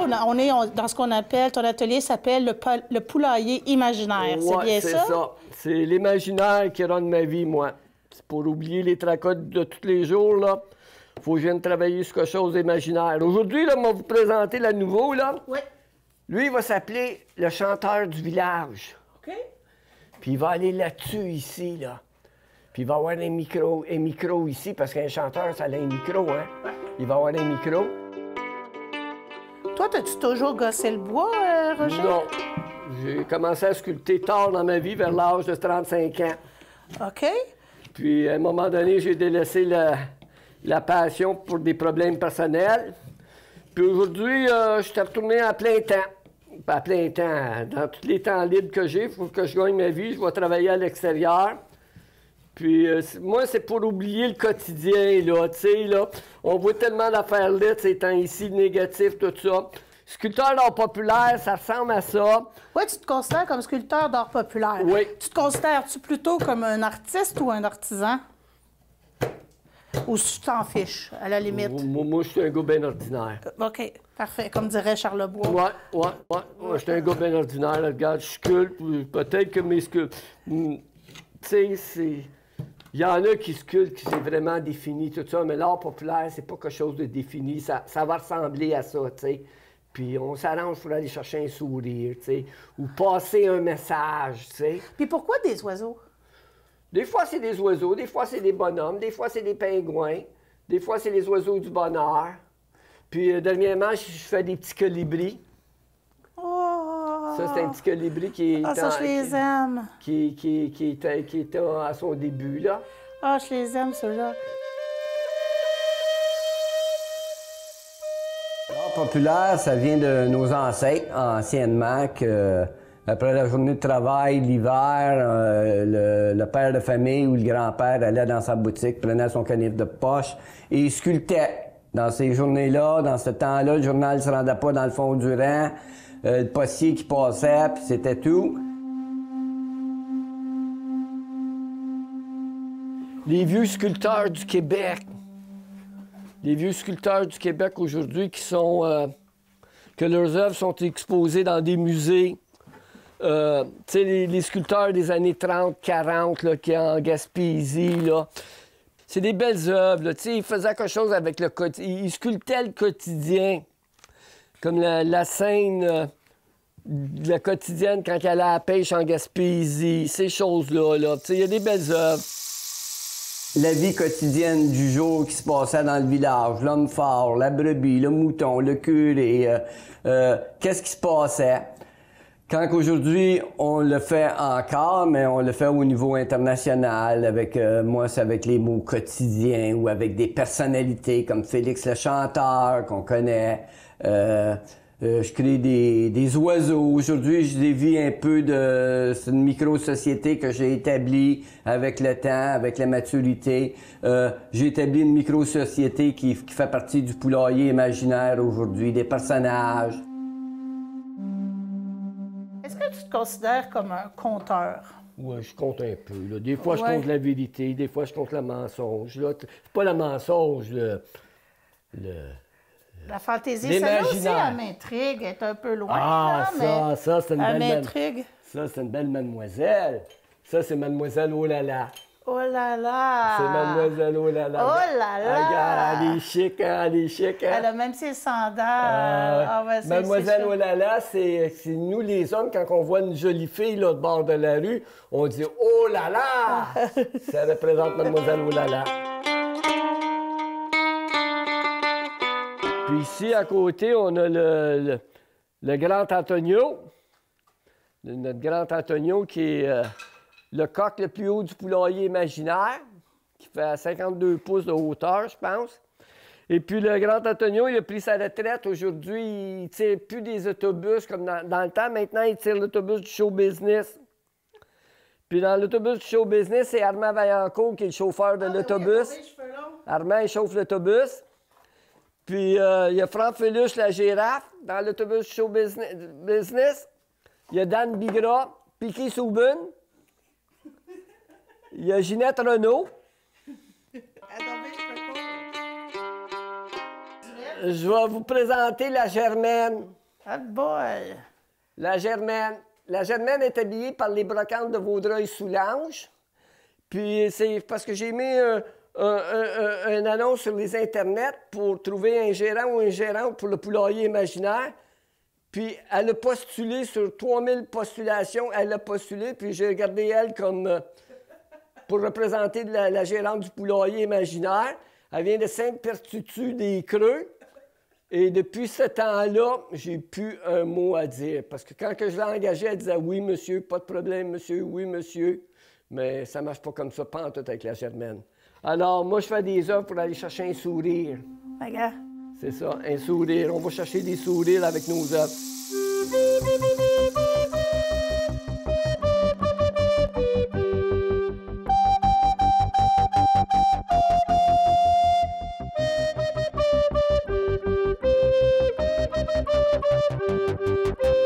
là, dans ce qu'on appelle, ton atelier s'appelle le poulailler imaginaire. C'est bien ça? C'est ça. C'est l'imaginaire qui rend ma vie, moi. C'est pour oublier les tracas de tous les jours, là. Faut que je vienne travailler sur quelque chose d'imaginaire. Aujourd'hui, là, on va vous présenter le nouveau, là. Oui. Lui, il va s'appeler le chanteur du village. OK. Puis il va aller là-dessus, ici, là. Puis il va avoir un micro ici, parce qu'un chanteur, ça a un micro, hein? Il va avoir un micro. Toi, as-tu toujours gossé le bois, Roger? Non. J'ai commencé à sculpter tard dans ma vie, vers l'âge de 35 ans. OK. Puis, à un moment donné, j'ai délaissé la passion pour des problèmes personnels. Puis aujourd'hui, je suis retourné à plein temps. Pas à plein temps, dans tous les temps libres que j'ai, il faut que je gagne ma vie, je vais travailler à l'extérieur. Puis moi, c'est pour oublier le quotidien, là, tu sais, là. On voit tellement d'affaires là, ces temps ici, le négatif, tout ça. Sculpteur d'art populaire, ça ressemble à ça. Oui, tu te considères comme sculpteur d'art populaire. Oui. Tu te considères-tu plutôt comme un artiste ou un artisan? Ou tu t'en fiches, à la limite? Moi, je suis un gars bien ordinaire. OK, parfait, comme dirait Charlebois. Ouais. Je suis un gars bien ordinaire, là, regarde, je sculpte, peut-être que mes sculptes... Tu sais, c'est... Il y en a qui sculptent, qui c'est vraiment défini, tout ça, mais l'art populaire, c'est pas quelque chose de défini. Ça va ressembler à ça, tu sais. Puis on s'arrange pour aller chercher un sourire, tu sais, ou passer un message, tu sais. Puis pourquoi des oiseaux? Des fois, c'est des oiseaux, des fois, c'est des bonhommes, des fois, c'est des pingouins, des fois, c'est les oiseaux du bonheur. Puis dernièrement, je fais des petits colibris. Oh! Ça, c'est un petit colibri qui est... Ah, ça, je les aime. Qui était à son début, là. Ah, je les aime, ceux-là. L'art populaire, ça vient de nos ancêtres, anciennement, que après la journée de travail, l'hiver, le père de famille ou le grand-père allait dans sa boutique, prenait son canif de poche et il sculptait. Dans ces journées-là, dans ce temps-là, le journal ne se rendait pas dans le fond du rang, le postier qui passait, puis c'était tout. Les vieux sculpteurs du Québec. Les vieux sculpteurs du Québec aujourd'hui qui sont... que leurs œuvres sont exposées dans des musées. Tu sais, les sculpteurs des années 30, 40, là, qui en Gaspésie, là. C'est des belles œuvres, là. Tu sais, ils faisaient quelque chose avec le quotidien. Ils sculptaient le quotidien. Comme la scène de la quotidienne quand elle allait à la pêche en Gaspésie. Ces choses-là, là. Tu sais, il y a des belles œuvres. La vie quotidienne du jour qui se passait dans le village, l'homme fort, la brebis, le mouton, le curé, qu'est-ce qui se passait? Quand aujourd'hui, on le fait encore, mais on le fait au niveau international, avec moi, c'est avec les mots quotidiens ou avec des personnalités comme Félix le chanteur, qu'on connaît. Je crée des oiseaux. Aujourd'hui, je dévie un peu de... C'est une micro-société que j'ai établie avec le temps, avec la maturité. J'ai établi une micro-société qui fait partie du poulailler imaginaire aujourd'hui, des personnages. Est-ce que tu te considères comme un conteur? Oui, je compte un peu, là. Des fois, je compte la vérité, des fois, je compte le mensonge, là. C'est pas le mensonge, La fantaisie, celle-là aussi, elle m'intrigue, elle est un peu loin. Ah, là, ça, c'est une elle belle... m'intrigue. Ça, c'est une belle mademoiselle. Ça, c'est mademoiselle Oh là là. Oh là là! C'est mademoiselle Oh là là. Oh là là! Regarde, elle est chic, hein, elle est chic, hein. Elle a même ses sandales. Mademoiselle Oh là là, c'est nous les hommes, quand on voit une jolie fille là, au bord de la rue, on dit Oh là là! Ça représente mademoiselle Oh là là. Puis ici, à côté, on a le grand Antonio. Notre grand Antonio qui est le coq le plus haut du poulailler imaginaire, qui fait 52 pouces de hauteur, je pense. Et puis le grand Antonio, il a pris sa retraite. Aujourd'hui, il ne tire plus des autobus comme dans le temps. Maintenant, il tire l'autobus du show business. Puis dans l'autobus du show business, c'est Armand Vaillancourt qui est le chauffeur de l'autobus. Oui, Armand, il chauffe l'autobus. Puis il y a Franck Feluche, la girafe, dans l'autobus show business. Il y a Dan Bigra, Piqué Souben. Il y a Ginette Renault. Je vais vous présenter la Germaine. Ah boy! La Germaine. La Germaine est habillée par les brocantes de Vaudreuil-Soulanges. Puis c'est parce que j'ai mis une annonce sur les internets pour trouver un gérant ou une gérante pour le poulailler imaginaire. Puis elle a postulé sur 3000 postulations. Elle a postulé, puis j'ai regardé elle comme pour représenter la gérante du poulailler imaginaire. Elle vient de Sainte-Perpétue des Creux. Et depuis ce temps-là, j'ai plus un mot à dire. Parce que quand que je l'ai engagée, elle disait « Oui, monsieur, pas de problème, monsieur, oui, monsieur. » Mais ça ne marche pas comme ça, pas en tout avec la Germaine. Alors, moi, je fais des œuvres pour aller chercher un sourire. Regarde. C'est ça, un sourire. On va chercher des sourires avec nos œuvres.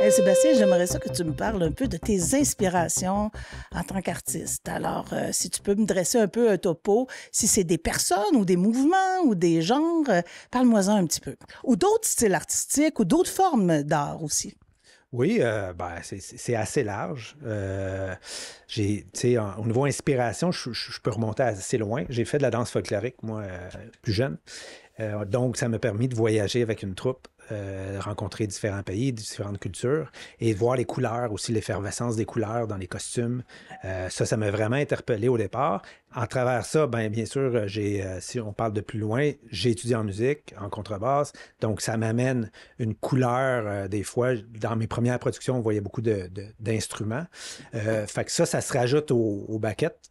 Hey, Sébastien, j'aimerais ça que tu me parles un peu de tes inspirations en tant qu'artiste. Alors, si tu peux me dresser un peu un topo, si c'est des personnes ou des mouvements ou des genres, parle-moi-en un petit peu. Ou d'autres styles artistiques ou d'autres formes d'art aussi. Oui, c'est assez large. Au niveau inspiration, je peux remonter assez loin. J'ai fait de la danse folklorique, moi, plus jeune. Donc, ça m'a permis de voyager avec une troupe, rencontrer différents pays, différentes cultures et de voir les couleurs, aussi l'effervescence des couleurs dans les costumes. Ça m'a vraiment interpellé au départ. En travers ça, bien sûr, si on parle de plus loin, j'ai étudié en musique, en contrebasse. Donc, ça m'amène une couleur. Des fois, dans mes premières productions, on voyait beaucoup d'instruments. Fait que ça se rajoute au bucket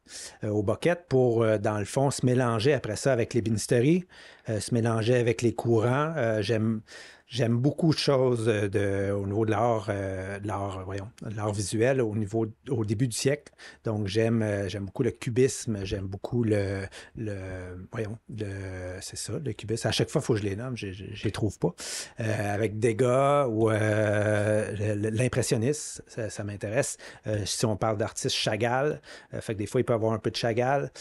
pour, dans le fond, se mélanger après ça avec l'ébénisterie, se mélanger avec les courants. J'aime beaucoup de choses au niveau de l'art visuel au début du siècle. Donc, j'aime beaucoup le cubisme, j'aime beaucoup le cubisme. À chaque fois, il faut que je les nomme, je les trouve pas. Avec Degas ou l'impressionniste, ça m'intéresse. Si on parle d'artiste Chagall, fait que des fois, il peut y avoir un peu de Chagall.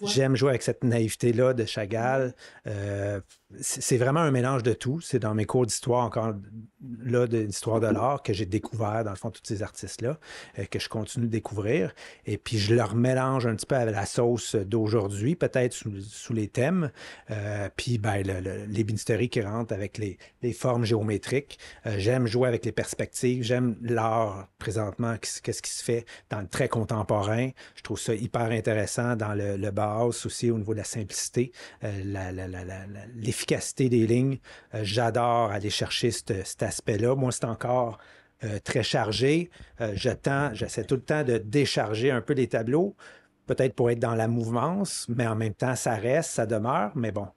J'aime jouer avec cette naïveté-là de Chagall. C'est vraiment un mélange de tout. C'est dans mes cours d'histoire, encore là, d'histoire de l'art, que j'ai découvert, dans le fond, tous ces artistes-là, que je continue de découvrir. Et puis, je leur mélange un petit peu avec la sauce d'aujourd'hui, peut-être sous les thèmes. Puis, l'ébénisterie qui rentre avec les formes géométriques. J'aime jouer avec les perspectives. J'aime l'art, présentement, qu'est-ce qui se fait dans le très contemporain. Je trouve ça hyper intéressant dans le Bauhaus aussi, au niveau de la simplicité, l'efficacité des lignes. J'adore aller chercher cet aspect-là. Moi, c'est encore très chargé. J'essaie tout le temps de décharger un peu les tableaux, peut-être pour être dans la mouvance, mais en même temps, ça reste, ça demeure. Mais bon,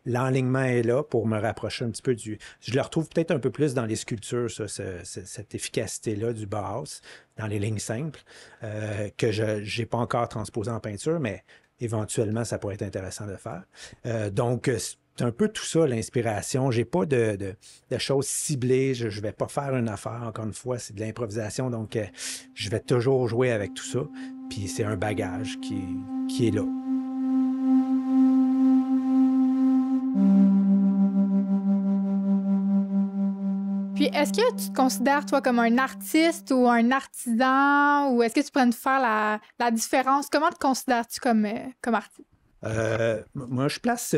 l'enlignement est là pour me rapprocher un petit peu Je le retrouve peut-être un peu plus dans les sculptures, cette efficacité-là du Bauhaus, dans les lignes simples, que je n'ai pas encore transposé en peinture, mais éventuellement, ça pourrait être intéressant de faire. Donc, c'est un peu tout ça, l'inspiration. J'ai pas de choses ciblées. Je vais pas faire une affaire, encore une fois. C'est de l'improvisation, donc je vais toujours jouer avec tout ça. Puis c'est un bagage qui est là. Puis, est-ce que tu te considères, toi, comme un artiste ou un artisan? Ou est-ce que tu pourrais nous faire la différence? Comment te considères-tu comme artiste? Moi, je place...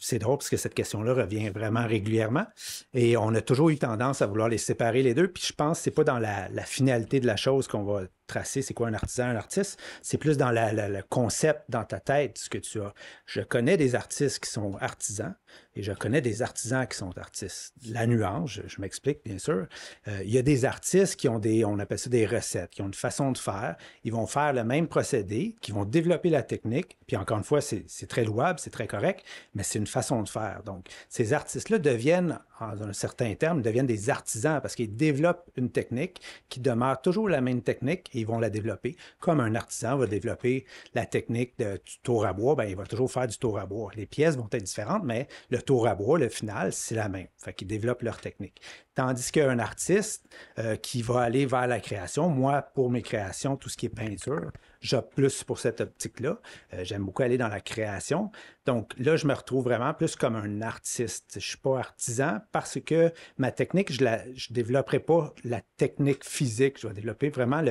c'est drôle parce que cette question-là revient vraiment régulièrement et on a toujours eu tendance à vouloir les séparer les deux. Puis je pense que c'est pas dans la finalité de la chose qu'on va tracer c'est quoi un artisan, un artiste. C'est plus dans le concept dans ta tête, ce que tu as. Je connais des artistes qui sont artisans et je connais des artisans qui sont artistes. La nuance, je m'explique bien sûr. Il y a des artistes qui ont on appelle ça des recettes, qui ont une façon de faire. Ils vont faire le même procédé, qui vont développer la technique. Puis encore une fois, c'est très louable, c'est très correct, mais c'est une façon de faire. Donc, ces artistes-là deviennent, en un certain terme, deviennent des artisans parce qu'ils développent une technique qui demeure toujours la même technique et ils vont la développer. Comme un artisan va développer la technique du tour à bois, ben, il va toujours faire du tour à bois. Les pièces vont être différentes, mais le tour à bois, le final, c'est la même. Fait qu'ils développent leur technique. Tandis qu'un artiste qui va aller vers la création, moi, pour mes créations, tout ce qui est peinture, j'opte plus pour cette optique-là. J'aime beaucoup aller dans la création. Donc là, je me retrouve vraiment plus comme un artiste. Je ne suis pas artisan parce que ma technique, je ne développerai pas la technique physique. Je vais développer vraiment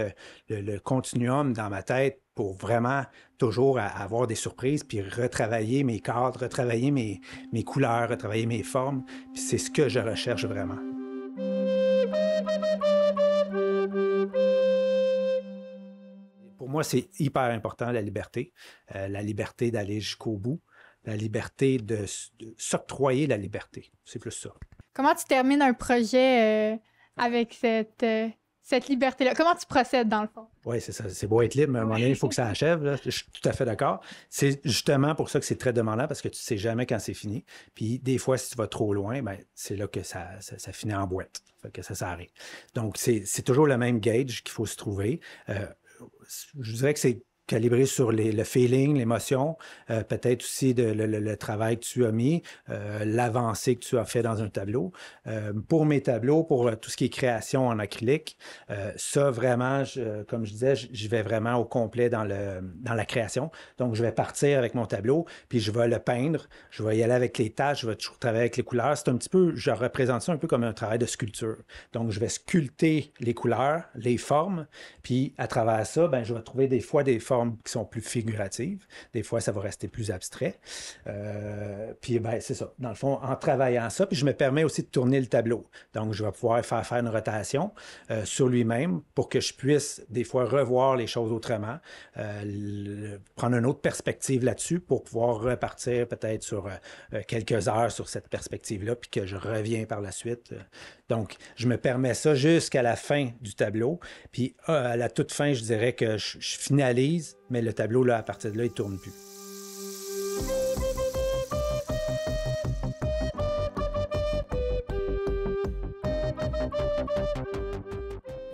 le continuum dans ma tête pour vraiment toujours avoir des surprises, puis retravailler mes cadres, retravailler mes couleurs, retravailler mes formes. Puis c'est ce que je recherche vraiment. Pour moi, c'est hyper important, la liberté d'aller jusqu'au bout, la liberté de s'octroyer la liberté. C'est plus ça. Comment tu termines un projet avec cette liberté-là? Comment tu procèdes, dans le fond? Oui, c'est ça. C'est beau être libre, mais à un moment donné, il faut que ça achève. Là. Je suis tout à fait d'accord. C'est justement pour ça que c'est très demandant, parce que tu ne sais jamais quand c'est fini. Puis des fois, si tu vas trop loin, ben, c'est là que ça finit en boîte. Fait que ça s'arrête. Donc, c'est toujours le même gauge qu'il faut se trouver. Je dirais que c'est calibré sur le feeling, l'émotion, peut-être aussi le travail que tu as mis, l'avancée que tu as fait dans un tableau. Pour mes tableaux, pour tout ce qui est création en acrylique, ça vraiment, comme je disais, je vais vraiment au complet dans la création. Donc, je vais partir avec mon tableau, puis je vais le peindre, je vais y aller avec les taches, je vais toujours travailler avec les couleurs. C'est un petit peu, je représente ça un peu comme un travail de sculpture. Donc, je vais sculpter les couleurs, les formes, puis à travers ça, ben, je vais trouver des fois des formes qui sont plus figuratives. Des fois, ça va rester plus abstrait. Puis, ben, c'est ça. Dans le fond, en travaillant ça, puis je me permets aussi de tourner le tableau. Donc, je vais pouvoir faire une rotation sur lui-même pour que je puisse, des fois, revoir les choses autrement, prendre une autre perspective là-dessus pour pouvoir repartir peut-être sur quelques heures sur cette perspective-là, puis que je reviens par la suite. Donc, je me permets ça jusqu'à la fin du tableau. Puis, à la toute fin, je dirais que je finalise, mais le tableau, là, à partir de là, il ne tourne plus.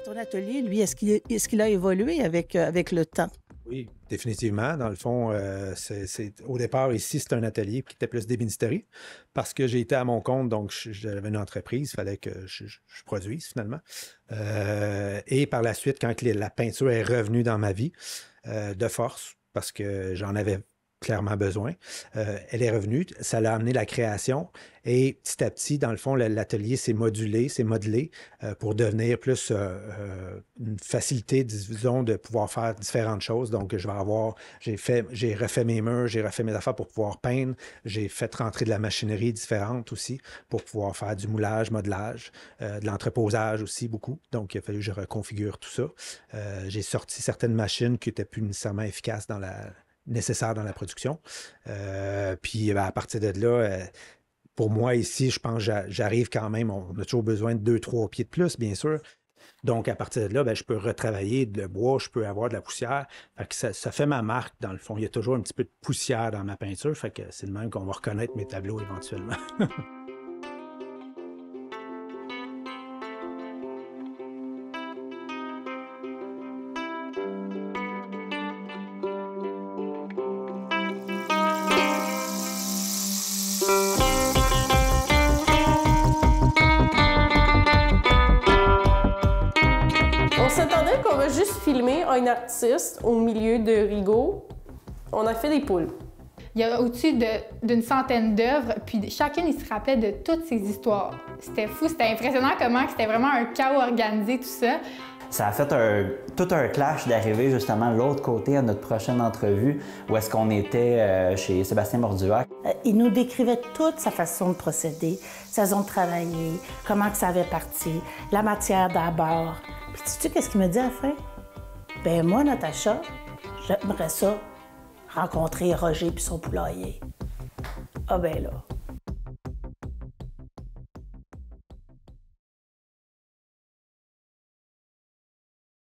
Ton atelier, lui, est-ce qu'il a évolué avec le temps? Oui, définitivement. Dans le fond, au départ, ici, c'était un atelier qui était plus d'ébénisterie parce que j'ai été à mon compte, donc j'avais une entreprise, il fallait que je produise finalement. Et par la suite, quand la peinture est revenue dans ma vie, de force, parce que j'en avais clairement besoin. Elle est revenue, ça l'a amené la création et petit à petit, dans le fond, l'atelier s'est modelé pour devenir plus une facilité, disons, de pouvoir faire différentes choses. Donc, j'ai refait mes murs, j'ai refait mes affaires pour pouvoir peindre, j'ai fait rentrer de la machinerie différente aussi pour pouvoir faire du moulage, modelage, de l'entreposage aussi beaucoup. Donc, il a fallu que je reconfigure tout ça. J'ai sorti certaines machines qui n'étaient plus nécessairement efficaces nécessaire dans la production. Puis à partir de là, pour moi ici, je pense que j'arrive quand même, on a toujours besoin de 2-3 pieds de plus, bien sûr. Donc à partir de là, ben, je peux retravailler le bois, je peux avoir de la poussière. Fait que ça fait ma marque dans le fond. Il y a toujours un petit peu de poussière dans ma peinture, fait que c'est le même qu'on va reconnaître mes tableaux éventuellement. Filmer un artiste au milieu de Rigaud, on a fait des poules. Il y a au-dessus d'une centaine d'œuvres, puis chacune, il se rappelait de toutes ces histoires. C'était fou, c'était impressionnant comment c'était vraiment un chaos organisé, tout ça. Ça a fait tout un clash d'arriver justement de l'autre côté à notre prochaine entrevue, où est-ce qu'on était chez Sébastien Morduac. Il nous décrivait toute sa façon de procéder, sa façon de travailler, comment que ça avait parti, la matière d'abord. Puis tu sais qu'est-ce qu'il me dit à la fin? Ben moi, Natacha, j'aimerais ça rencontrer Roger puis son poulailler. Ah ben là,